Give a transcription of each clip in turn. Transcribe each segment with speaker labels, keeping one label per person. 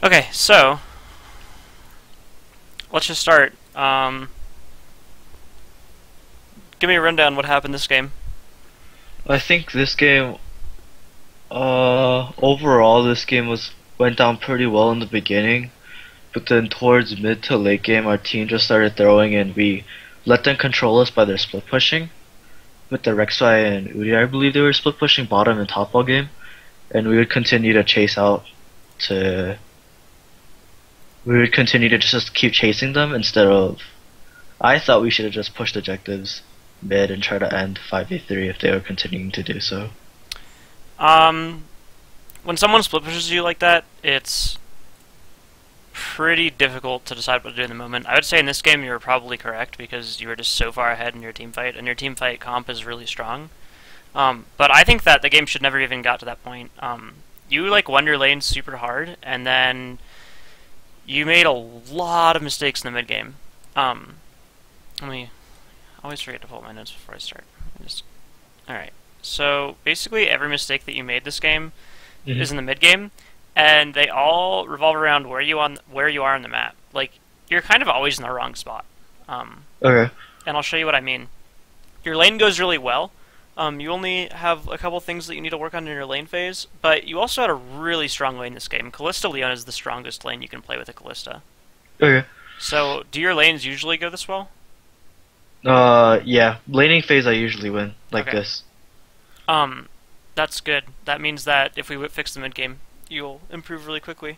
Speaker 1: Okay, so let's just start. Give me a rundown what happened this game.
Speaker 2: I think this game, overall, this game went down pretty well in the beginning, but then towards mid to late game, our team just started throwing, and we let them control us by their split pushing. With the Rek'Sai and Udi, I believe they were split pushing bottom and top all game, and to we would continue to just keep chasing them instead of. I thought we should have just pushed objectives mid and try to end 5v3 if they were continuing to do so.
Speaker 1: Um, when someone split pushes you like that, it's pretty difficult to decide what to do in the moment. I would say in this game you were probably correct because you were just so far ahead in your team fight, and your team fight comp is really strong. But I think that the game should never even got to that point. You like won your lane super hard, and then you made a lot of mistakes in the mid game. Let me always forget to pull up my notes before I start. Alright. So basically every mistake that you made this game is in the mid game, and they all revolve around where you are on the map. Like, you're kind of always in the wrong spot.
Speaker 2: Okay.
Speaker 1: And I'll show you what I mean. Your lane goes really well. You only have a couple things that you need to work on in your lane phase, but you also had a really strong lane this game. Kalista Leon is the strongest lane you can play with a Kalista.
Speaker 2: Okay.
Speaker 1: So, do your lanes usually go this well?
Speaker 2: Yeah. Laning phase I usually win, like
Speaker 1: Okay.
Speaker 2: this.
Speaker 1: That's good. That means that if we fix the mid game, you'll improve really quickly.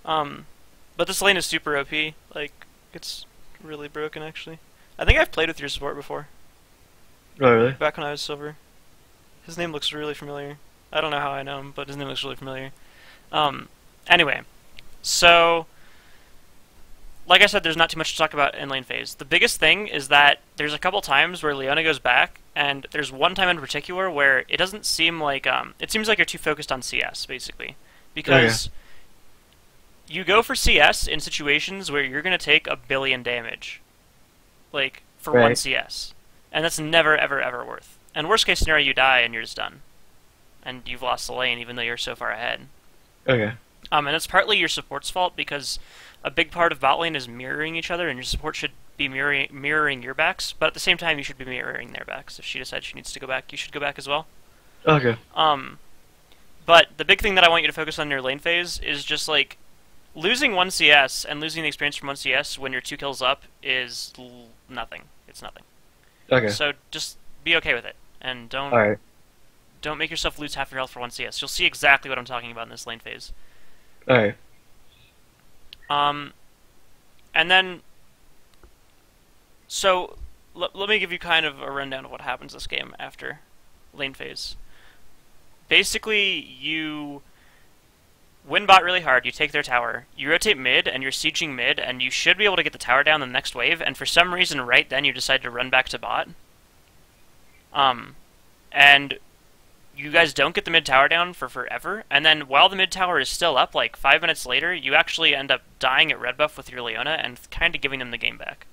Speaker 1: But this lane is super OP. Like, it's really broken, actually. I think I've played with your support before,
Speaker 2: Oh, really?
Speaker 1: back when I was silver. His name looks really familiar. I don't know how I know him, but his name looks really familiar. Anyway, so like I said, there's not too much to talk about in lane phase. The biggest thing is that there's a couple times where Leona goes back, and there's one time in particular where it doesn't seem like it seems like you're too focused on CS basically, because you go for CS in situations where you're gonna take 1 billion damage, like for one
Speaker 2: Right.
Speaker 1: CS, and that's never ever ever worth. And worst case scenario, you die and you're just done, and you've lost the lane even though you're so far ahead.
Speaker 2: Okay.
Speaker 1: And it's partly your support's fault because a big part of bot lane is mirroring each other, and your support should be mirroring your backs, but at the same time you should be mirroring their backs. If she decides she needs to go back, you should go back as well.
Speaker 2: Okay.
Speaker 1: But the big thing that I want you to focus on in your lane phase is just like losing 1 CS and losing the experience from 1 CS when you're 2 kills up is nothing. It's nothing.
Speaker 2: Okay.
Speaker 1: So just be okay with it, and
Speaker 2: Alright.
Speaker 1: don't make yourself lose half your health for 1 CS. You'll see exactly what I'm talking about in this lane phase.
Speaker 2: Alright.
Speaker 1: And then, so let me give you kind of a rundown of what happens this game after lane phase. Basically, you win bot really hard, you take their tower, you rotate mid, and you're sieging mid, and you should be able to get the tower down the next wave, and for some reason right then you decide to run back to bot. And you guys don't get the mid tower down for forever, and then while the mid tower is still up, like 5 minutes later, you actually end up dying at red buff with your Leona and kind of giving them the game back.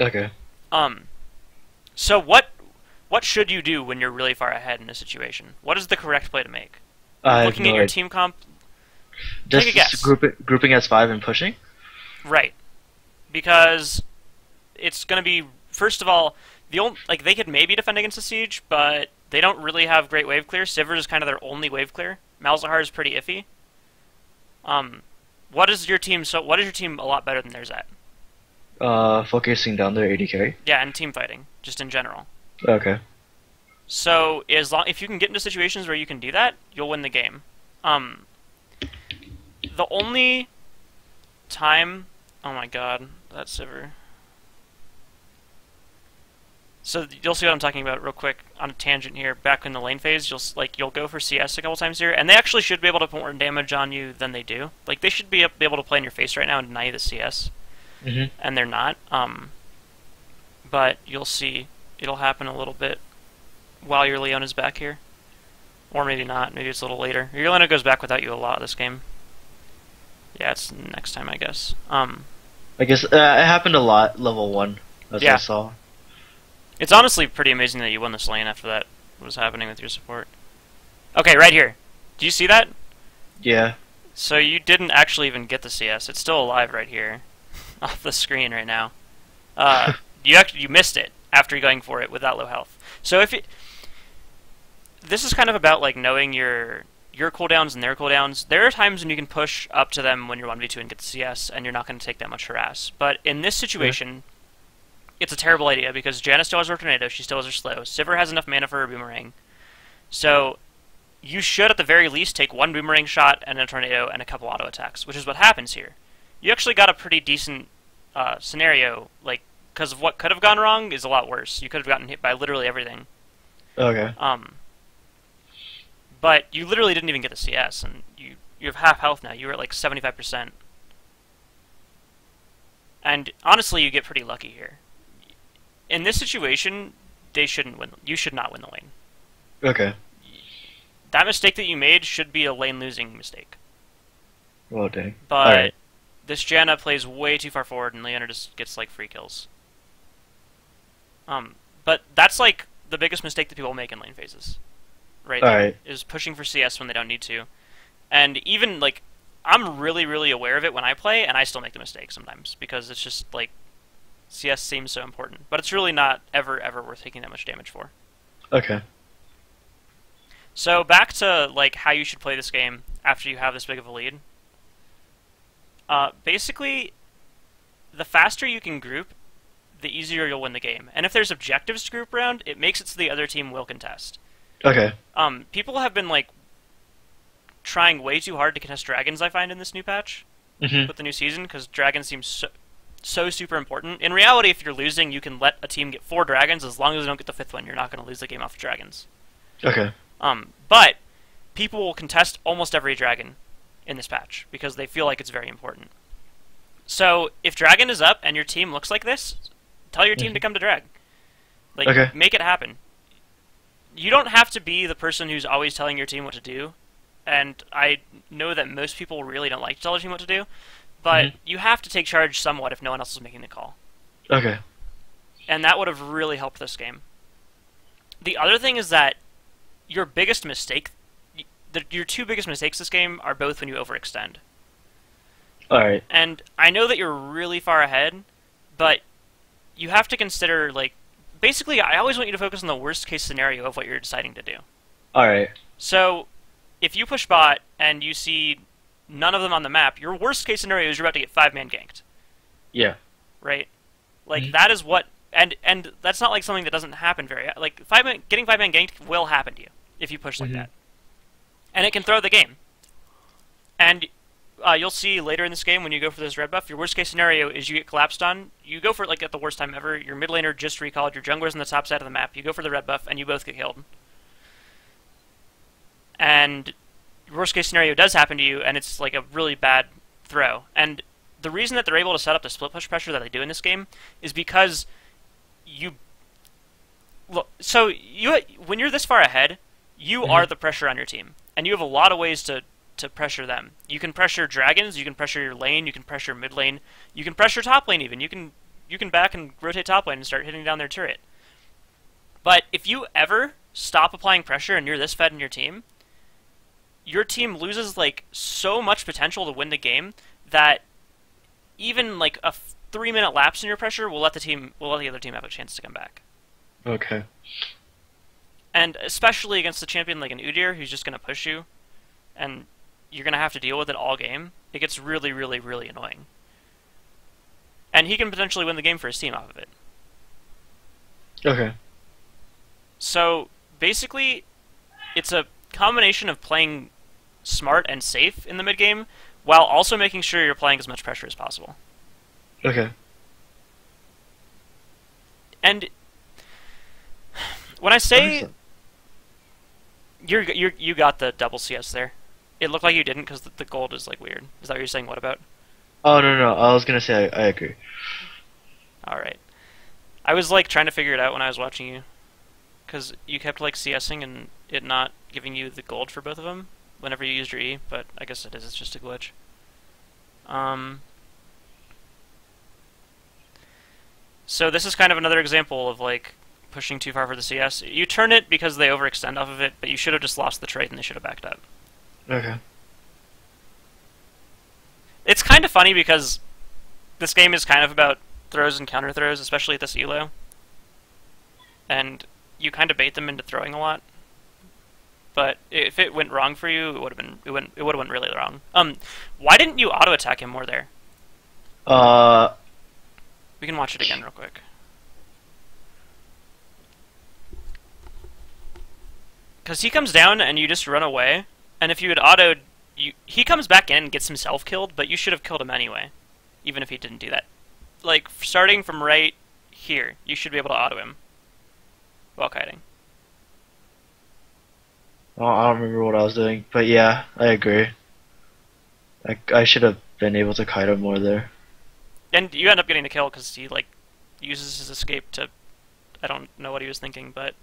Speaker 2: Okay.
Speaker 1: So what should you do when you're really far ahead in a situation? What is the correct play to make?
Speaker 2: I have
Speaker 1: Looking
Speaker 2: no
Speaker 1: at your
Speaker 2: idea.
Speaker 1: team comp,
Speaker 2: Just
Speaker 1: take a guess.
Speaker 2: grouping as 5 and pushing?
Speaker 1: Right? Because it's going to be, first of all, like they could maybe defend against a siege, but they don't really have great wave clear. Sivir is kind of their only wave clear. Malzahar is pretty iffy. What is your team a lot better than theirs at?
Speaker 2: Focusing down their AD carry?
Speaker 1: Yeah, and team fighting, just in general.
Speaker 2: Okay.
Speaker 1: So if you can get into situations where you can do that, you'll win the game. The only time, oh my god, that's Sivir. So you'll see what I'm talking about real quick on a tangent here. Back in the lane phase, you'll go for CS a couple times here, and they actually should be able to put more damage on you than they do. Like they should be able to play in your face right now and deny you the CS, and they're not. But you'll see it'll happen a little bit while your Leona's back here, or maybe not. Maybe it's a little later. Your Leona goes back without you a lot this game. Yeah, it's next time, I guess.
Speaker 2: I guess it happened a lot level 1, as
Speaker 1: Yeah.
Speaker 2: I saw.
Speaker 1: It's honestly pretty amazing that you won this lane after that was happening with your support. Okay, right here. Do you see that?
Speaker 2: Yeah.
Speaker 1: So you didn't actually even get the CS. It's still alive right here, off the screen right now. You missed it after going for it with that low health. So this is kind of about like knowing your cooldowns and their cooldowns. There are times when you can push up to them when you're 1v2 and get the CS, and you're not going to take that much harass. But in this situation, it's a terrible idea because Janna still has her tornado, she still has her slow. Sivir has enough mana for her boomerang. So you should at the very least take one boomerang shot and a tornado and a couple auto attacks, which is what happens here. You actually got a pretty decent scenario, like, because of what could have gone wrong is a lot worse. You could have gotten hit by literally everything.
Speaker 2: Okay.
Speaker 1: But you literally didn't even get the CS, and you have half health now. You were at like 75%. And honestly, you get pretty lucky here. In this situation, they shouldn't win. You should not win the lane.
Speaker 2: Okay.
Speaker 1: That mistake that you made should be a lane-losing mistake.
Speaker 2: Well, dang.
Speaker 1: But this Janna plays way too far forward, and Leona just gets like free kills. But that's like the biggest mistake that people make in lane phases. Right there, is pushing for CS when they don't need to. And even like, I'm really, really aware of it when I play, and I still make the mistake sometimes, because it's just like, CS seems so important. But it's really not ever worth taking that much damage for.
Speaker 2: Okay.
Speaker 1: So back to like how you should play this game after you have this big of a lead. Basically, the faster you can group, the easier you'll win the game. And if there's objectives to group around, it makes it so the other team will contest.
Speaker 2: Okay.
Speaker 1: People have been like trying way too hard to contest dragons, I find, in this new patch with the new season, because dragons seem so super important. In reality, if you're losing, you can let a team get 4 dragons. As long as they don't get the 5th one, you're not going to lose the game off of dragons.
Speaker 2: Okay.
Speaker 1: But people will contest almost every dragon in this patch because they feel like it's very important. So if dragon is up and your team looks like this, tell your team to come to drag. Like, make it happen. You don't have to be the person who's always telling your team what to do, and I know that most people really don't like to tell their team what to do, but you have to take charge somewhat if no one else is making the call.
Speaker 2: Okay.
Speaker 1: And that would have really helped this game. The other thing is that your biggest mistake, your 2 biggest mistakes this game are both when you overextend.
Speaker 2: Alright.
Speaker 1: And I know that you're really far ahead, but you have to consider, like, basically, I always want you to focus on the worst case scenario of what you're deciding to do.
Speaker 2: Alright.
Speaker 1: So, if you push bot and you see none of them on the map, your worst case scenario is you're about to get 5-man ganked.
Speaker 2: Yeah.
Speaker 1: Right? Like, that is what... And that's not like something that doesn't happen very... Like, getting 5-man ganked will happen to you if you push like that. And it can throw the game. And you'll see later in this game when you go for this red buff, your worst case scenario is you get collapsed on. You go for it like at the worst time ever. Your mid laner just recalled. Your jungler's on the top side of the map. You go for the red buff, and you both get killed. And worst case scenario does happen to you, and it's like a really bad throw. And the reason that they're able to set up the split push pressure that they do in this game is because you... Look, so when you're this far ahead, you are the pressure on your team. And you have a lot of ways to pressure them. You can pressure dragons, you can pressure your lane, you can pressure mid lane, you can pressure top lane even. You can back and rotate top lane and start hitting down their turret. But if you ever stop applying pressure and you're this fed in your team loses like so much potential to win the game that even like a 3-minute lapse in your pressure will let the other team have a chance to come back.
Speaker 2: Okay.
Speaker 1: And especially against a champion like an Udyr who's just going to push you, and you're going to have to deal with it all game, it gets really, really, really annoying. And he can potentially win the game for his team off of it.
Speaker 2: Okay.
Speaker 1: So, basically, it's a combination of playing smart and safe in the mid-game, while also making sure you're applying as much pressure as possible.
Speaker 2: Okay.
Speaker 1: And when I say... You got the double CS there. It looked like you didn't because the gold is like weird. Is that what you're saying? What about?
Speaker 2: Oh no, I was gonna say I agree.
Speaker 1: All right. I was like trying to figure it out when I was watching you, because you kept like CSing and it not giving you the gold for both of them whenever you used your E. But I guess it is. It's just a glitch. So this is kind of another example of like pushing too far for the CS. You turn it because they overextend off of it, but you should have just lost the trade and they should have backed up.
Speaker 2: Okay.
Speaker 1: of funny because this game is kind of about throws and counter throws, especially at this elo. And you kind of bait them into throwing a lot. But if it went wrong for you, it would have went really wrong. Why didn't you auto attack him more there? We can watch it again real quick. Because he comes down and you just run away, and if you had autoed, he comes back in and gets himself killed, but you should have killed him anyway, even if he didn't do that. Like, starting from right here, you should be able to auto him while kiting.
Speaker 2: Well, I don't remember what I was doing, but yeah, I agree. I should have been able to kite him more there.
Speaker 1: And you end up getting the kill because he, like, uses his escape to... I don't know what he was thinking, but...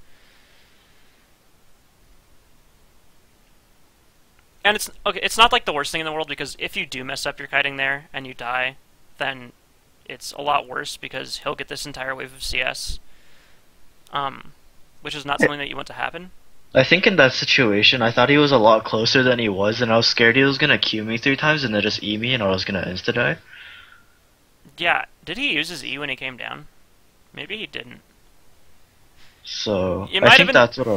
Speaker 1: And it's okay. It's not like the worst thing in the world, because if you do mess up your kiting there and you die, then it's a lot worse because he'll get this entire wave of CS, which is not something that you want to happen.
Speaker 2: I think in that situation, I thought he was a lot closer than he was, and I was scared he was gonna Q me 3 times and then just E me, and I was gonna insta die.
Speaker 1: Yeah, did he use his E when he came down? Maybe he didn't.
Speaker 2: So
Speaker 1: It might
Speaker 2: I
Speaker 1: have
Speaker 2: think
Speaker 1: been-
Speaker 2: that's what I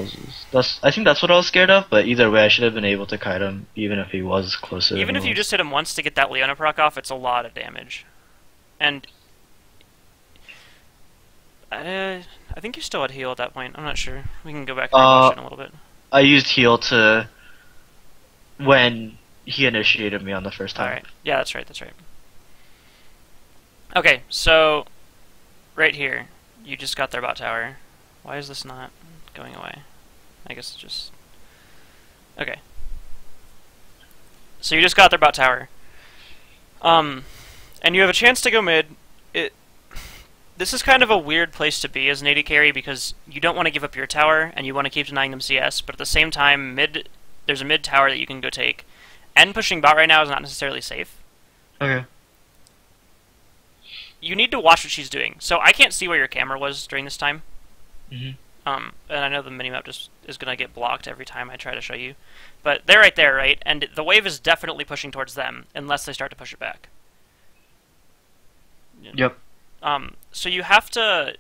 Speaker 2: was. I think that's what I was scared of. But either way, I should have been able to kite him, even if he was closer.
Speaker 1: Even
Speaker 2: than
Speaker 1: if
Speaker 2: he
Speaker 1: you
Speaker 2: was.
Speaker 1: just hit him once to get that Leona proc off, it's a lot of damage. And I think you still had heal at that point. I'm not sure. We can go back and watch it in a little bit.
Speaker 2: I used heal to when he initiated me on the first time.
Speaker 1: Alright. Yeah, that's right, that's right. Okay, so right here, you just got their bot tower. Why is this not going away? I guess it's just... Okay. So you just got their bot tower. And you have a chance to go mid. This is kind of a weird place to be as an AD carry because you don't want to give up your tower and you want to keep denying them CS, but at the same time, there's a mid tower that you can go take. And pushing bot right now is not necessarily safe.
Speaker 2: Okay.
Speaker 1: You need to watch what she's doing. So I can't see where your camera was during this time.
Speaker 2: Mhm.
Speaker 1: And I know the minimap just is going to get blocked every time I try to show you. But they're right there, right? And the wave is definitely pushing towards them, unless they start to push it back.
Speaker 2: Yep.
Speaker 1: So you have to...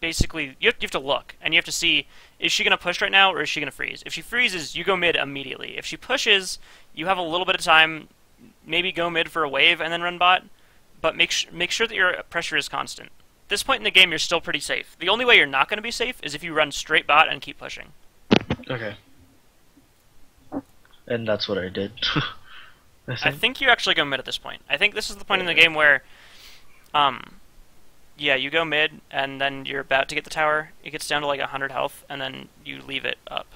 Speaker 1: Basically, you have to look, and you have to see, is she going to push right now, or is she going to freeze? If she freezes, you go mid immediately. If she pushes, you have a little bit of time, maybe go mid for a wave and then run bot, but make sure that your pressure is constant. At this point in the game, you're still pretty safe. The only way you're not going to be safe is if you run straight bot and keep pushing.
Speaker 2: Okay. And that's what I did.
Speaker 1: I think you actually go mid at this point. I think this is the point in the game where, yeah, you go mid, and then you're about to get the tower. It gets down to like 100 health, and then you leave it up,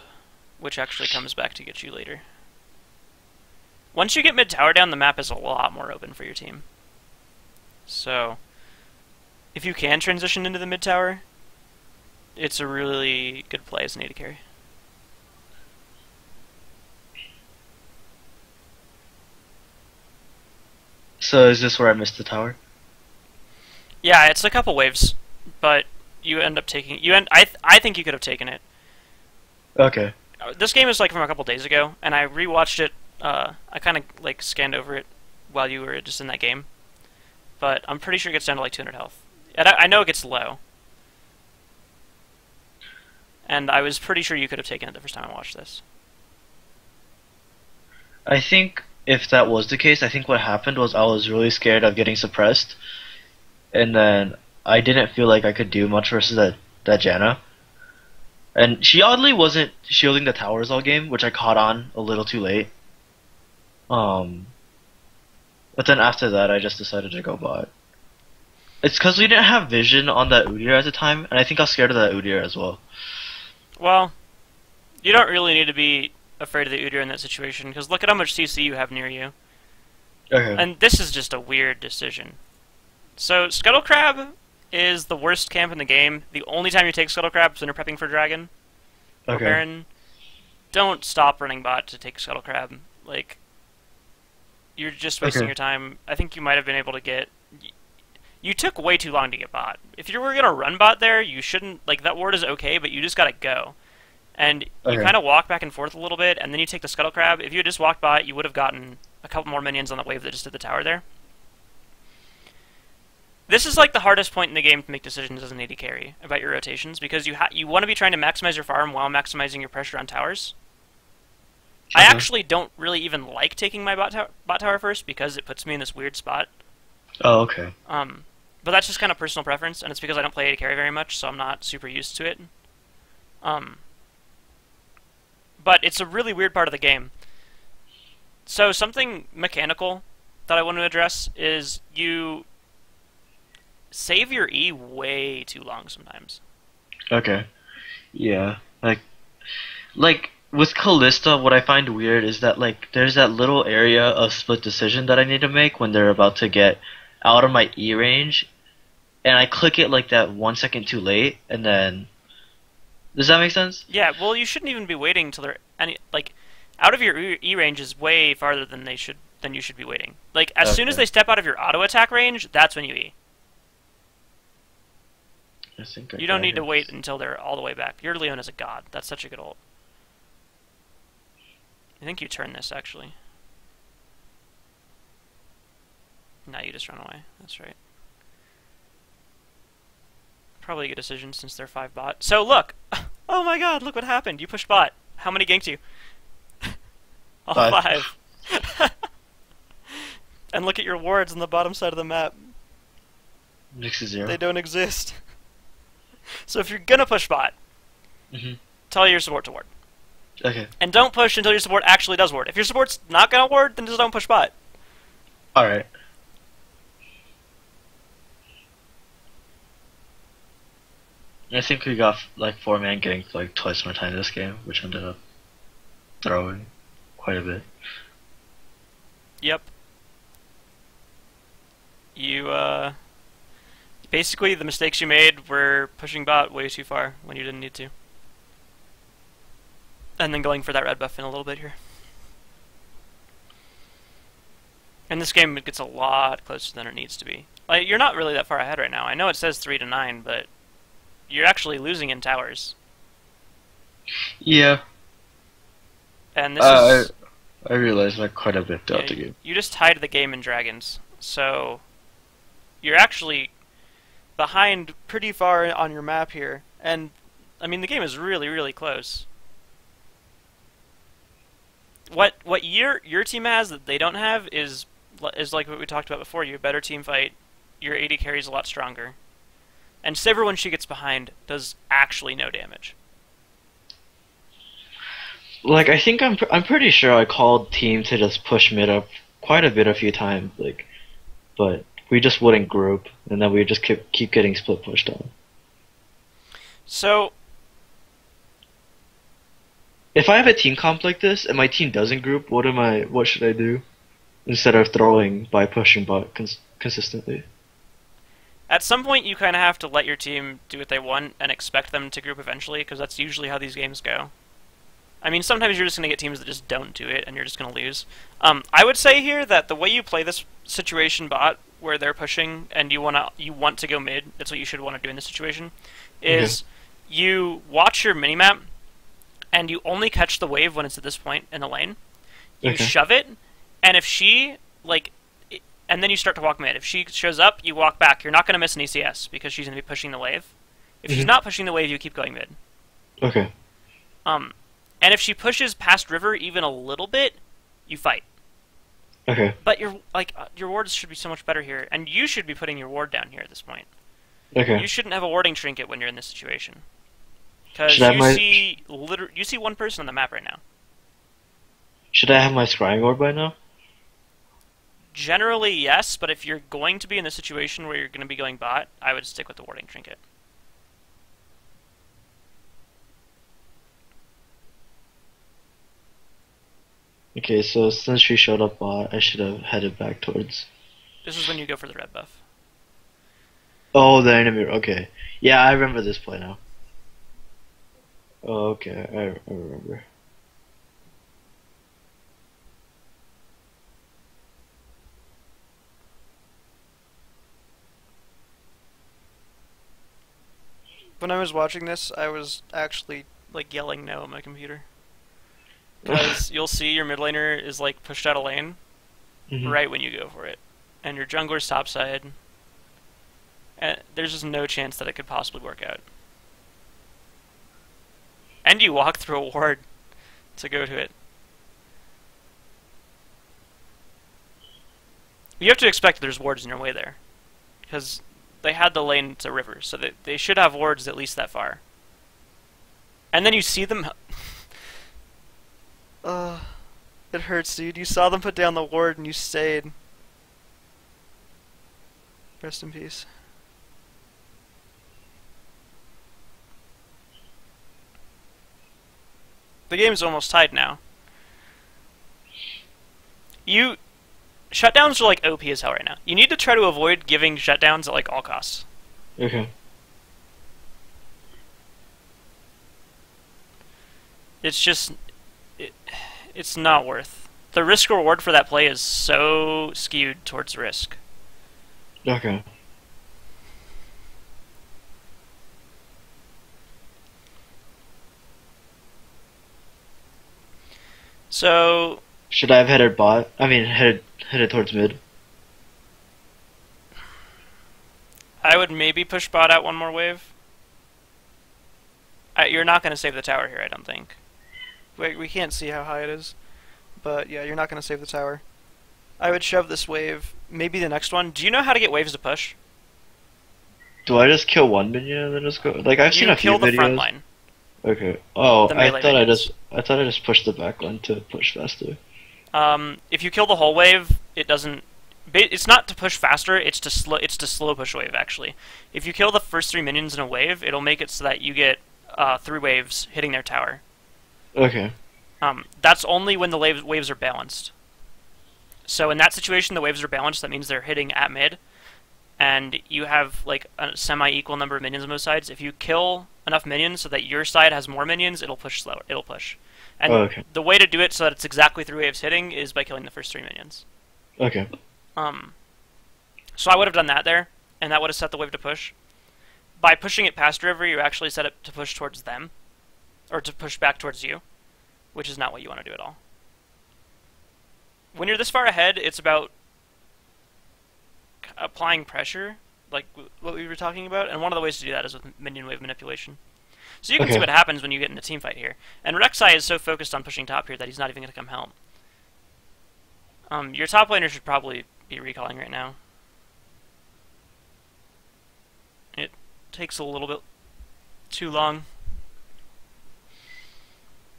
Speaker 1: which actually comes back to get you later. Once you get mid tower down, the map is a lot more open for your team. So, if you can transition into the mid tower, it's a really good play as an AD carry.
Speaker 2: So is this where I missed the tower?
Speaker 1: Yeah, it's a couple waves, but you end up taking... I think you could have taken it.
Speaker 2: Okay.
Speaker 1: This game is like from a couple days ago, and I rewatched it. I kind of like scanned over it while you were just in that game, but I'm pretty sure it gets down to like 200 health. And I know it gets low, and I was pretty sure you could have taken it the first time I watched this.
Speaker 2: I think if that was the case, I think what happened was I was really scared of getting suppressed, and then I didn't feel like I could do much versus that Janna. And she oddly wasn't shielding the towers all game, which I caught on a little too late. But then after that, I just decided to go bot. It's because we didn't have vision on that Udyr at the time, and I think I was scared of that Udyr as well.
Speaker 1: Well, you don't really need to be afraid of the Udyr in that situation, because look at how much CC you have near you.
Speaker 2: Okay.
Speaker 1: And this is just a weird decision. So, Scuttle Crab is the worst camp in the game. The only time you take Scuttle Crab is when you're prepping for Dragon. Or
Speaker 2: Okay.
Speaker 1: Baron. Don't stop running bot to take Scuttle Crab. Like, you're just wasting
Speaker 2: Okay.
Speaker 1: your time. I think you might have been able to get... You took way too long to get bot. If you were going to run bot there, you shouldn't... Like, that ward is okay, but you just gotta go. And you
Speaker 2: Okay.
Speaker 1: kind of walk back and forth a little bit, and then you take the Scuttle Crab. If you had just walked bot, you would have gotten a couple more minions on the wave that just did the tower there. This is like the hardest point in the game to make decisions as an AD carry about your rotations, because you want to be trying to maximize your farm while maximizing your pressure on towers. I actually don't really even like taking my bot tower first because it puts me in this weird spot.
Speaker 2: Oh, okay.
Speaker 1: But that's just kind of personal preference, and it's because I don't play AD carry very much, so I'm not super used to it. But it's a really weird part of the game. So something mechanical that I want to address is you save your E way too long sometimes.
Speaker 2: Okay. Yeah. Like with Kalista, what I find weird is that like there's that little area of split decision that I need to make when they're about to get out of my E range, and I click it like that 1 second too late, and then does that make sense?
Speaker 1: Yeah. Well, you shouldn't even be waiting until they're out of your E range is way farther than you should be waiting. Like as soon as they step out of your auto attack range, that's when you E. You don't need to wait until they're all the way back. Your Leon is a god. That's such a good ult. I think you turn this, actually. No, you just run away. That's right. Probably a good decision since they're 5 bot. So, look! Oh my god, look what happened. You pushed bot. How many ganked you? All 5. And look at your wards on the bottom side of the map.
Speaker 2: Next to 0.
Speaker 1: They don't exist. So if you're gonna push bot, tell your support to ward.
Speaker 2: Okay.
Speaker 1: And don't push until your support actually does ward. If your support's not gonna ward, then just don't push bot.
Speaker 2: Alright. I think we got like 4-man ganked like twice more time this game, which ended up throwing quite a bit.
Speaker 1: Yep. You, basically, the mistakes you made were pushing bot way too far when you didn't need to. And then going for that red buff in a little bit here. And this game gets a lot closer than it needs to be. Like, you're not really that far ahead right now. I know it says 3-9, but you're actually losing in towers.
Speaker 2: Yeah.
Speaker 1: And this is...
Speaker 2: I realized like quite a bit throughout the game.
Speaker 1: You just tied the game in dragons, so you're actually behind pretty far on your map here. And, I mean, the game is really, really close. What your team has that they don't have is like what we talked about before. You have a better team fight. Your AD carry is a lot stronger. And Saber, when she gets behind, does actually no damage.
Speaker 2: Like I think I'm pretty sure I called team to just push mid up quite a bit a few times, like, but we just wouldn't group, and then we would just keep getting split pushed on.
Speaker 1: So,
Speaker 2: if I have a team comp like this and my team doesn't group, what should I do instead of throwing by pushing bot consistently?
Speaker 1: At some point, you kind of have to let your team do what they want and expect them to group eventually, because that's usually how these games go. I mean, sometimes you're just going to get teams that just don't do it, and you're just going to lose. I would say here that the way you play this situation bot, where they're pushing and you want to go mid, that's what you should want to do in this situation, is you watch your minimap, and you only catch the wave when it's at this point in the lane. You shove it, and if she, and then you start to walk mid. If she shows up, you walk back. You're not going to miss an ECS, because she's going to be pushing the wave. If she's not pushing the wave, you keep going mid.
Speaker 2: Okay.
Speaker 1: And if she pushes past river even a little bit, you fight.
Speaker 2: Okay.
Speaker 1: But your wards should be so much better here, and you should be putting your ward down here at this point.
Speaker 2: Okay.
Speaker 1: You shouldn't have a warding trinket when you're in this situation, because you see one person on the map right now.
Speaker 2: Should I have my scrying orb by now?
Speaker 1: Generally, yes, but if you're going to be in a situation where you're going to be going bot, I would stick with the warding trinket.
Speaker 2: Okay, so since she showed up bot, I should have headed back towards...
Speaker 1: This is when you go for the red buff.
Speaker 2: Oh, the enemy... Okay. Yeah, I remember this play now. Oh, okay, I remember.
Speaker 1: When I was watching this, I was actually, yelling no on my computer. Because you'll see your mid laner is, pushed out of lane right when you go for it. And your jungler's topside. There's just no chance that it could possibly work out. And you walk through a ward to go to it. You have to expect there's wards in your way there. Because they had the lane to river, so they should have wards at least that far. And then you see them... it hurts, dude. You saw them put down the ward and you stayed. Rest in peace. The game's almost tied now. Shutdowns are like OP as hell right now. You need to try to avoid giving shutdowns at like all costs.
Speaker 2: Okay.
Speaker 1: It's just... it's not worth. The risk reward for that play is so skewed towards risk.
Speaker 2: Okay.
Speaker 1: So...
Speaker 2: should I have headed bot? I mean, headed towards mid.
Speaker 1: I would maybe push bot out one more wave. You're not going to save the tower here, I don't think. We can't see how high it is. But yeah, you're not going to save the tower. I would shove this wave. Maybe the next one. Do you know how to get waves to push?
Speaker 2: Do I just kill one minion and then just go? Like I've seen a few
Speaker 1: videos. You kill the front
Speaker 2: videos.
Speaker 1: line.
Speaker 2: Okay. Oh,
Speaker 1: The
Speaker 2: I
Speaker 1: melee
Speaker 2: thought
Speaker 1: minions.
Speaker 2: I just pushed the back line to push faster.
Speaker 1: If you kill the whole wave, it doesn't. It's not to push faster. It's to slow. It's to slow push wave actually. If you kill the first 3 minions in a wave, it'll make it so that you get 3 waves hitting their tower.
Speaker 2: Okay.
Speaker 1: That's only when the waves are balanced. So in that situation, the waves are balanced. That means they're hitting at mid, and you have like a semi-equal number of minions on both sides. If you kill enough minions so that your side has more minions, it'll push slower. It'll push. And
Speaker 2: okay.
Speaker 1: The way to do it so that it's exactly 3 waves hitting is by killing the first 3 minions.
Speaker 2: Okay.
Speaker 1: So I would have done that there, and that would have set the wave to push. By pushing it past river, you actually set it to push towards them, or to push back towards you, which is not what you want to do at all. When you're this far ahead, it's about applying pressure, like what we were talking about, and one of the ways to do that is with minion wave manipulation. So you can see what happens when you get in a team fight here. And Rek'Sai is so focused on pushing top here that he's not even going to come help. Your top laner should probably be recalling right now. It takes a little bit too long.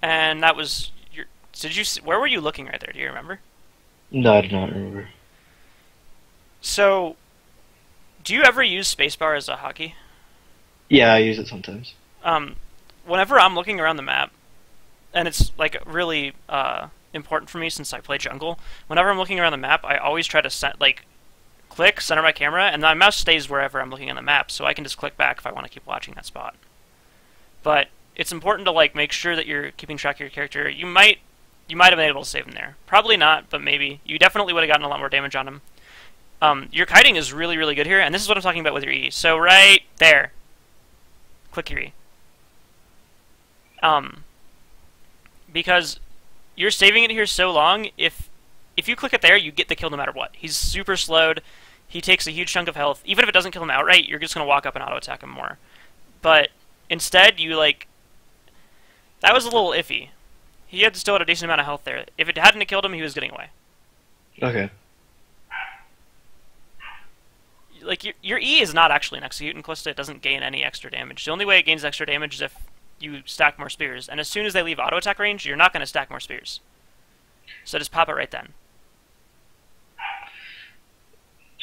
Speaker 1: And that was your... Where were you looking right there? Do you remember?
Speaker 2: No, I do not remember.
Speaker 1: So, do you ever use spacebar as a hotkey?
Speaker 2: Yeah, I use it sometimes.
Speaker 1: Whenever I'm looking around the map, and it's like really important for me since I play jungle, whenever I'm looking around the map, I always try to click, center my camera, and my mouse stays wherever I'm looking on the map, so I can just click back if I want to keep watching that spot. But it's important to like make sure that you're keeping track of your character. You might have been able to save him there. Probably not, but maybe. You definitely would have gotten a lot more damage on him. Your kiting is really, really good here, and this is what I'm talking about with your E. So right there. Click your E. Because you're saving it here so long, if you click it there, you get the kill no matter what. He's super slowed, he takes a huge chunk of health. Even if it doesn't kill him outright, you're just going to walk up and auto-attack him more. But instead, you that was a little iffy. He had still had a decent amount of health there. If it hadn't killed him, he was getting away.
Speaker 2: Okay.
Speaker 1: Like, your E is not actually an execute in Kalista. It doesn't gain any extra damage. The only way it gains extra damage is if you stack more spears. And as soon as they leave auto attack range, you're not going to stack more spears. So just pop it right then.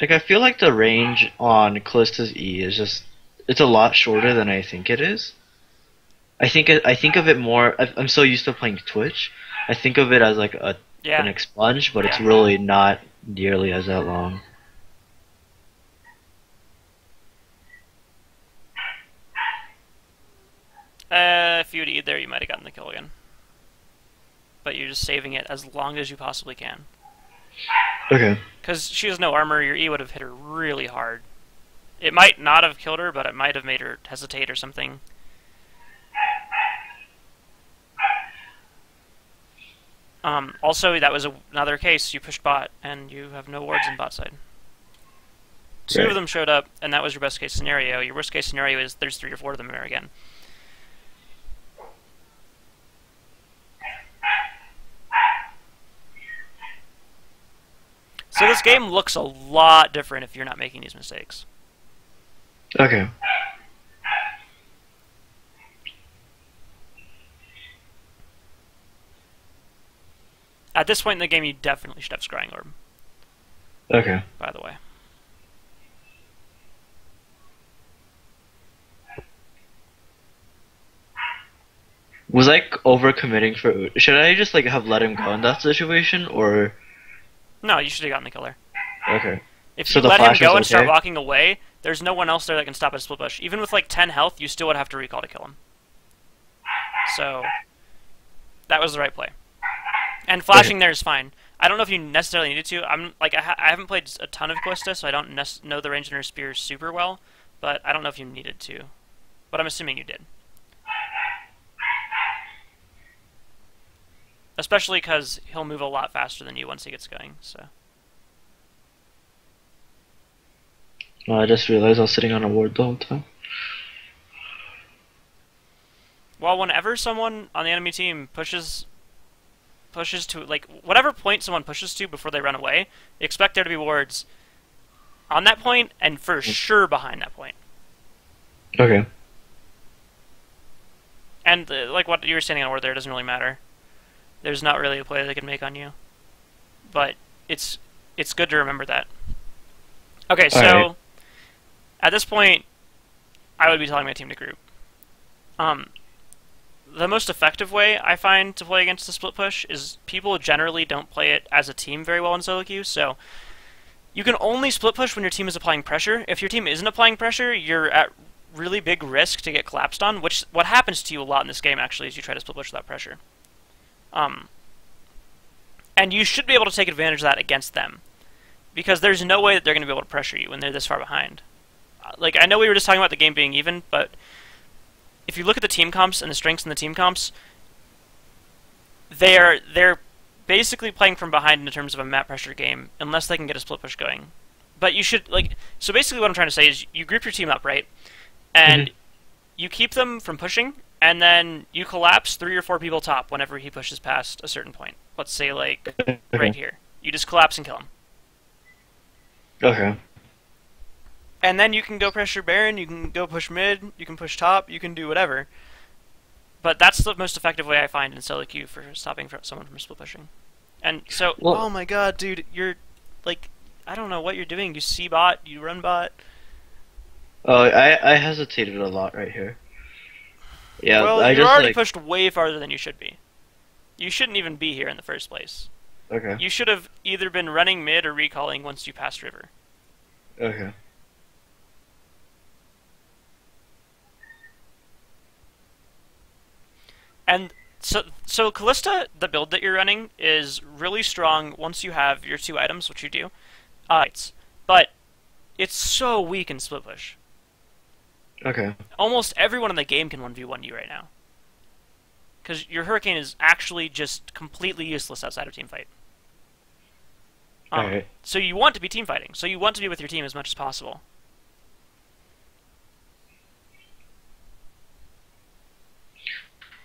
Speaker 2: Like, I feel like the range on Kalista's E is it's a lot shorter than I think it is. I think of it more. I'm so used to playing Twitch. I think of it as like an expunge, but it's really not nearly as that long.
Speaker 1: If you had E'd there, you might have gotten the kill again. But you're just saving it as long as you possibly can.
Speaker 2: Okay.
Speaker 1: Because she has no armor, your E would have hit her really hard. It might not have killed her, but it might have made her hesitate or something. Also, that was another case. You pushed bot, and you have no wards in bot side. Two
Speaker 2: Right.
Speaker 1: of them showed up, and that was your best case scenario. Your worst case scenario is there's 3 or 4 of them there again. So this game looks a lot different if you're not making these mistakes.
Speaker 2: Okay.
Speaker 1: At this point in the game, you definitely should have Scrying Orb,
Speaker 2: Okay.
Speaker 1: by the way.
Speaker 2: Was I overcommitting for? Should I just like have let him go in that situation, or
Speaker 1: No, you should have gotten the killer.
Speaker 2: okay?
Speaker 1: If
Speaker 2: So
Speaker 1: you
Speaker 2: the
Speaker 1: let him
Speaker 2: flash
Speaker 1: go
Speaker 2: was
Speaker 1: and start
Speaker 2: okay?
Speaker 1: walking away, there's no one else there that can stop at a split push. Even with like 10 health, you still would have to recall to kill him. So that was the right play. And flashing there is fine. I don't know if you necessarily needed to. I haven't played a ton of Kalista, so I don't know the range in her spear super well. But I don't know if you needed to. But I'm assuming you did. Especially because he'll move a lot faster than you once he gets going. So.
Speaker 2: No, I just realized I was sitting on a ward the whole time.
Speaker 1: Well, whenever someone on the enemy team pushes to, like, whatever point someone pushes to before they run away, expect there to be wards on that point and for sure behind that point.
Speaker 2: Okay.
Speaker 1: And, like, what you were standing on a ward there doesn't really matter. There's not really a play they can make on you. But it's good to remember that. Okay, so
Speaker 2: Alright.
Speaker 1: at this point, I would be telling my team to group. The most effective way I find to play against the split push is people generally don't play it as a team very well in solo queue, so you can only split push when your team is applying pressure. If your team isn't applying pressure, you're at really big risk to get collapsed on, which what happens to you a lot in this game actually is you try to split push without pressure. And you should be able to take advantage of that against them, because there's no way that they're going to be able to pressure you when they're this far behind. Like, I know we were just talking about the game being even, but if you look at the team comps and the strengths in the team comps, they're basically playing from behind in terms of a map pressure game, unless they can get a split push going. But you should, like, so basically what I'm trying to say is you group your team up, right? And you keep them from pushing, and then you collapse 3 or 4 people top whenever he pushes past a certain point. Let's say, like, right here. You just collapse and kill him.
Speaker 2: Okay.
Speaker 1: And then you can go pressure Baron, you can go push mid, you can push top, you can do whatever. But that's the most effective way I find in solo queue for stopping someone from split pushing. And so,
Speaker 2: Well,
Speaker 1: oh my god, dude, you're, like, I don't know what you're doing. You see bot, you run bot.
Speaker 2: I hesitated a lot right here. Yeah,
Speaker 1: Well,
Speaker 2: I
Speaker 1: you're
Speaker 2: just
Speaker 1: already
Speaker 2: like
Speaker 1: pushed way farther than you should be. You shouldn't even be here in the first place.
Speaker 2: okay.
Speaker 1: You should have either been running mid or recalling once you passed river.
Speaker 2: Okay.
Speaker 1: And so Kalista, the build that you're running, is really strong once you have your 2 items, which you do. But it's so weak in split push.
Speaker 2: Okay.
Speaker 1: Almost everyone in the game can 1v1 you right now. Because your Hurricane is actually just completely useless outside of teamfight.
Speaker 2: Alright.
Speaker 1: So you want to be teamfighting. So you want to be with your team as much as possible.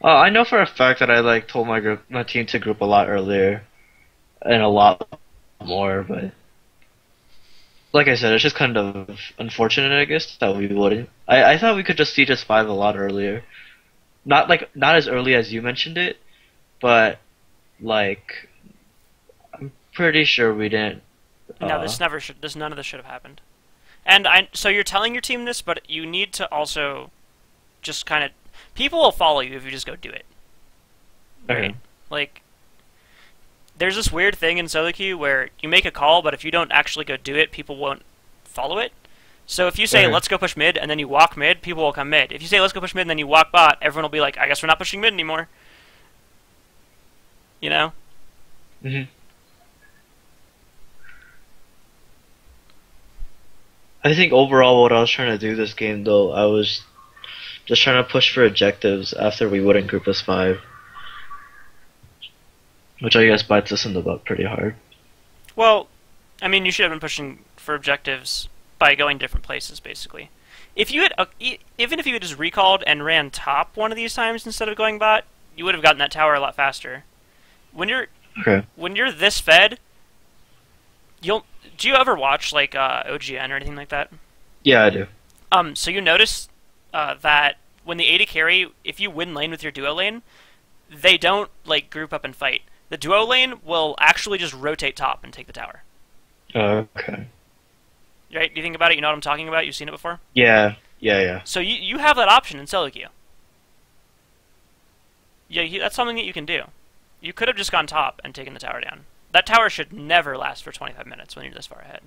Speaker 2: I know for a fact that I like told my team to group a lot earlier, and a lot more, but like I said, it's just kind of unfortunate, I guess, that we wouldn't. I thought we could just see just 5 a lot earlier. Not as early as you mentioned it, but like I'm pretty sure we didn't.
Speaker 1: No, this none of this should have happened. And so you're telling your team this, but you need to also just kind of, people will follow you if you just go do it.
Speaker 2: Okay.
Speaker 1: Right? Like, there's this weird thing in solo queue where you make a call, but if you don't actually go do it, people won't follow it. So if you say, let's go push mid, and then you walk mid, people will come mid. If you say, let's go push mid, and then you walk bot, everyone will be like, I guess we're not pushing mid anymore. You know?
Speaker 2: Mhm. I think overall what I was trying to do this game though, I was just trying to push for objectives after we wouldn't group as 5. Which I guess bites us in the butt pretty hard.
Speaker 1: Well, I mean, you should have been pushing for objectives by going different places, basically. If you had, even if you had just recalled and ran top one of these times instead of going bot, you would have gotten that tower a lot faster. When you're this fed, do you ever watch like OGN or anything like that?
Speaker 2: Yeah, I do.
Speaker 1: So you notice that when the AD carry, if you win lane with your duo lane, they don't like group up and fight. The duo lane will actually just rotate top and take the tower.
Speaker 2: Okay.
Speaker 1: Right? You think about it, you know what I'm talking about? You've seen it before?
Speaker 2: Yeah. So
Speaker 1: you have that option in solo queue. Yeah, that's something that you can do. You could have just gone top and taken the tower down. That tower should never last for 25 minutes when you're this far ahead.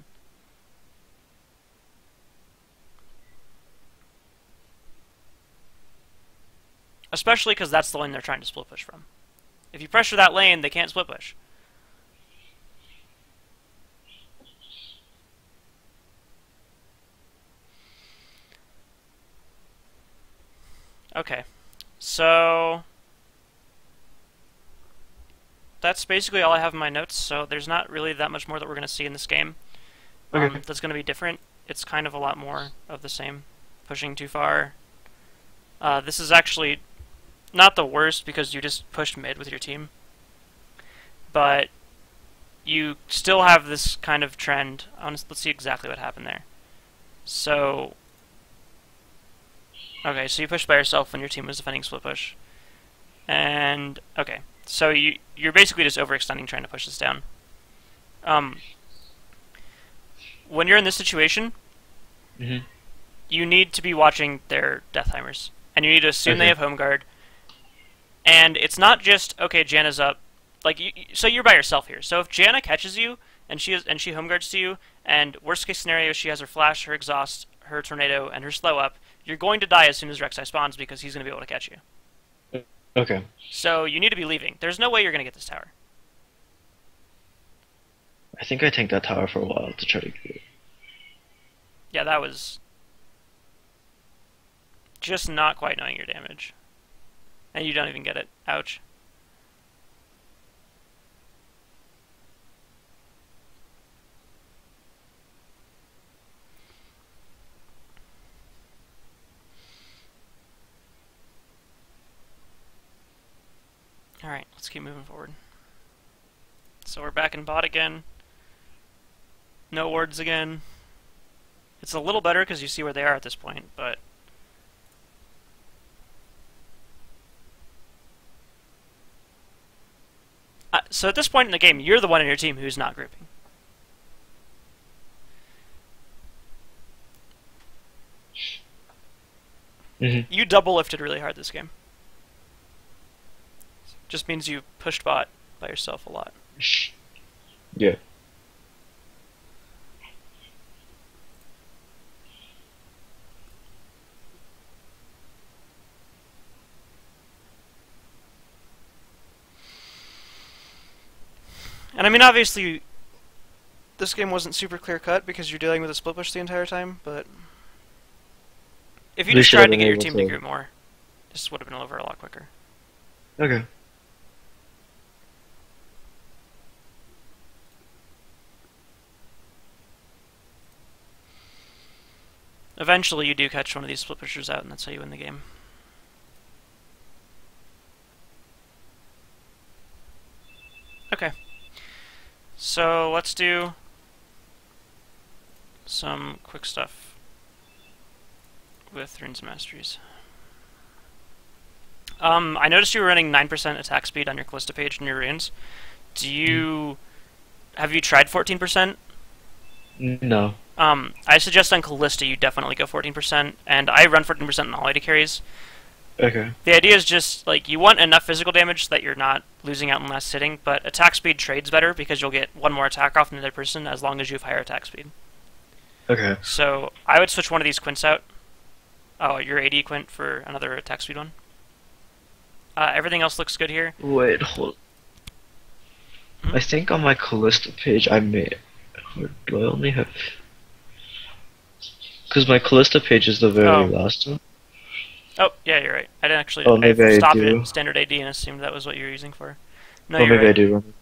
Speaker 1: Especially because that's the lane they're trying to split push from. If you pressure that lane, they can't split push. Okay, so that's basically all I have in my notes, so there's not really that much more that we're going to see in this game.
Speaker 2: Okay.
Speaker 1: That's going to be different. It's kind of a lot more of the same. Pushing too far. This is actually not the worst because you just pushed mid with your team. But you still have this kind of trend. Let's see exactly what happened there. So, okay, so you pushed by yourself when your team was defending split push. And, okay, so you're basically just overextending trying to push this down. When you're in this situation, you need to be watching their Deathheimers. And you need to assume they have home guard. And it's not just, okay, Janna's up. Like, so you're by yourself here. So if Janna catches you, and she home guards to you, and worst case scenario, she has her flash, her exhaust, her tornado, and her slow up, you're going to die as soon as Rek'Sai spawns because he's going to be able to catch you.
Speaker 2: Okay.
Speaker 1: So you need to be leaving. There's no way you're going to get this tower.
Speaker 2: I think I tanked that tower for a while to try to get it.
Speaker 1: Yeah, that was just not quite knowing your damage. And you don't even get it. Ouch. Alright, let's keep moving forward. So we're back in bot again. No wards again. It's a little better because you see where they are at this point, but so at this point in the game, you're the one in your team who's not grouping. You double lifted really hard this game. Just means you pushed bot by yourself a lot.
Speaker 2: Yeah.
Speaker 1: And I mean, obviously, this game wasn't super clear-cut because you're dealing with a split push the entire time, but if you just tried to get your team to group more, this would have been over a lot quicker.
Speaker 2: Okay.
Speaker 1: Eventually, you do catch one of these split pushers out, and that's how you win the game. Okay. So, let's do some quick stuff with Runes and Masteries. I noticed you were running 9% attack speed on your Kalista page in your runes. Have you tried 14%?
Speaker 2: No.
Speaker 1: I suggest on Kalista you definitely go 14%, and I run 14% in all AD carries.
Speaker 2: Okay.
Speaker 1: The idea is just, like, you want enough physical damage so that you're not losing out in last hitting, but attack speed trades better because you'll get one more attack off than the other person as long as you have higher attack speed.
Speaker 2: Okay.
Speaker 1: So, I would switch one of these Quints out. Oh, your AD Quint for another attack speed one. Everything else looks good here.
Speaker 2: Wait, hold. I think on my Kalista page I made. Or do I only have? Because my Kalista page is the very last one.
Speaker 1: Oh, yeah, you're right. I didn't actually.
Speaker 2: Oh, maybe I
Speaker 1: stopped
Speaker 2: do.
Speaker 1: it at standard AD and assumed that was what you were using for. No,
Speaker 2: Oh,
Speaker 1: you're
Speaker 2: maybe
Speaker 1: right.
Speaker 2: I do run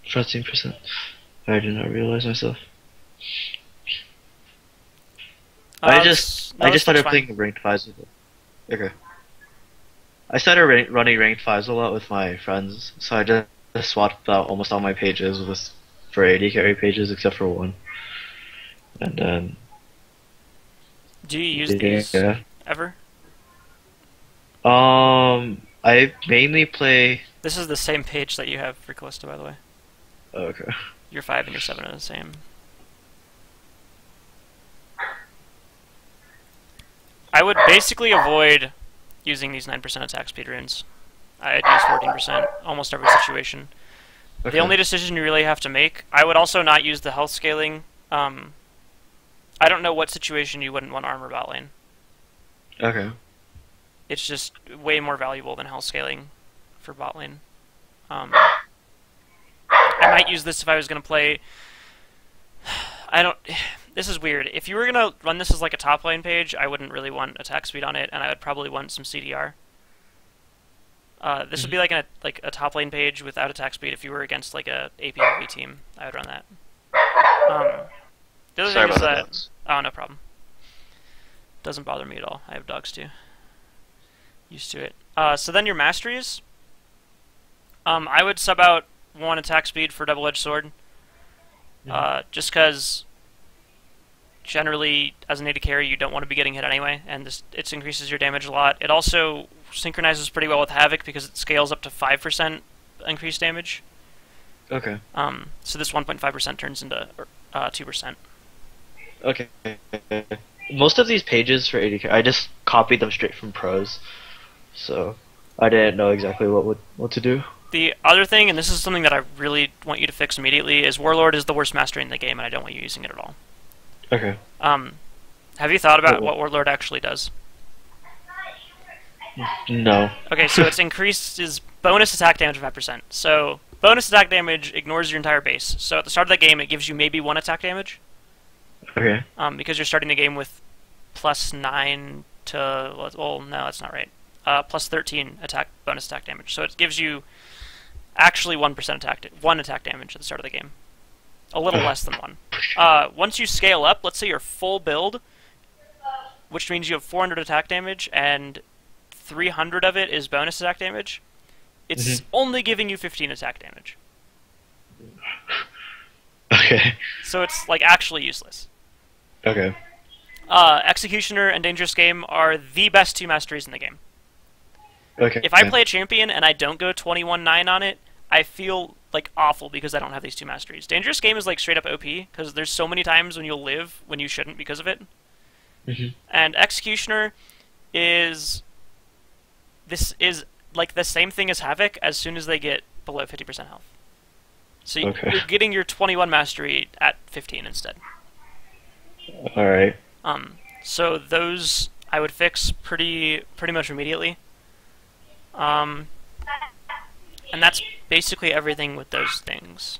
Speaker 2: 14%. I did not realize myself. I
Speaker 1: This,
Speaker 2: just
Speaker 1: no,
Speaker 2: I
Speaker 1: this
Speaker 2: just
Speaker 1: looks
Speaker 2: started
Speaker 1: fine.
Speaker 2: playing ranked fives with it. Okay. I started running ranked fives a lot with my friends, so I just swapped out almost all my pages with for AD carry pages except for one. And then
Speaker 1: Do you use these
Speaker 2: yeah.
Speaker 1: ever?
Speaker 2: I mainly play.
Speaker 1: This is the same page that you have for Kalista, by the way.
Speaker 2: Okay.
Speaker 1: Your 5 and your 7 are the same. I would basically avoid using these 9% attack speed runes. I'd use 14% almost every situation.
Speaker 2: Okay.
Speaker 1: The only decision you really have to make, I would also not use the health scaling. I don't know what situation you wouldn't want armor bot lane.
Speaker 2: Okay.
Speaker 1: It's just way more valuable than health scaling for bot lane. I might use this if I was going to play... I don't... This is weird. If you were going to run this as like a top lane page, I wouldn't really want attack speed on it, and I would probably want some CDR. This would be like a top lane page without attack speed if you were against like a AP heavy team. I would run that. The other
Speaker 2: Sorry
Speaker 1: thing is
Speaker 2: about
Speaker 1: that...
Speaker 2: that.
Speaker 1: Oh, no problem. Doesn't bother me at all. I have dogs too. Used to it. So then your masteries. I would sub out 1 attack speed for double-edged sword. Just because generally, as an AD carry, you don't want to be getting hit anyway, and it increases your damage a lot. It also synchronizes pretty well with Havoc because it scales up to 5% increased damage.
Speaker 2: Okay.
Speaker 1: So this 1.5% turns into 2%.
Speaker 2: Okay. Most of these pages for AD carry, I just copied them straight from pros, so I didn't know exactly what to do.
Speaker 1: The other thing, and this is something that I really want you to fix immediately, is Warlord is the worst mastery in the game, and I don't want you using it at all.
Speaker 2: Okay.
Speaker 1: Have you thought about what Warlord actually does?
Speaker 2: No.
Speaker 1: Okay, so it's increases bonus attack damage of 5%. So bonus attack damage ignores your entire base. So at the start of the game, it gives you maybe 1 attack damage.
Speaker 2: Okay.
Speaker 1: Because you're starting the game with +9 to... Well, no, that's not right. +13 bonus attack damage. So it gives you actually 1% one attack damage at the start of the game. A little less than 1. Once you scale up, let's say you're full build, which means you have 400 attack damage, and 300 of it is bonus attack damage. It's only giving you 15 attack damage.
Speaker 2: Okay.
Speaker 1: So it's like actually useless.
Speaker 2: Okay.
Speaker 1: Executioner and Dangerous Game are the best 2 masteries in the game.
Speaker 2: Okay.
Speaker 1: If I play a champion and I don't go 21-9 on it, I feel like awful because I don't have these 2 masteries. Dangerous Game is like straight up OP because there's so many times when you'll live when you shouldn't because of it. And Executioner is... This is like the same thing as Havoc as soon as they get below 50% health. So you're getting your 21 mastery at 15 instead.
Speaker 2: Alright.
Speaker 1: So those I would fix pretty much immediately. And that's basically everything with those things.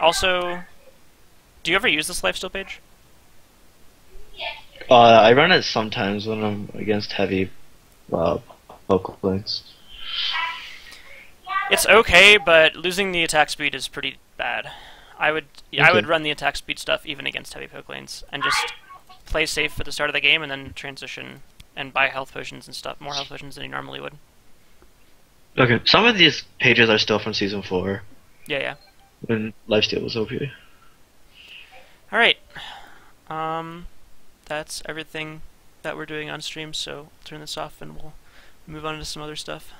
Speaker 1: Also, do you ever use this lifesteal page?
Speaker 2: I run it sometimes when I'm against heavy vocal lanes.
Speaker 1: It's okay, but losing the attack speed is pretty bad. I would run the attack speed stuff even against heavy poke lanes and just play safe for the start of the game and then transition and buy health potions and stuff, more health potions than you normally would.
Speaker 2: Okay, some of these pages are still from Season 4.
Speaker 1: Yeah.
Speaker 2: When lifesteal was OP.
Speaker 1: Alright. That's everything that we're doing on stream, so I'll turn this off and we'll move on to some other stuff.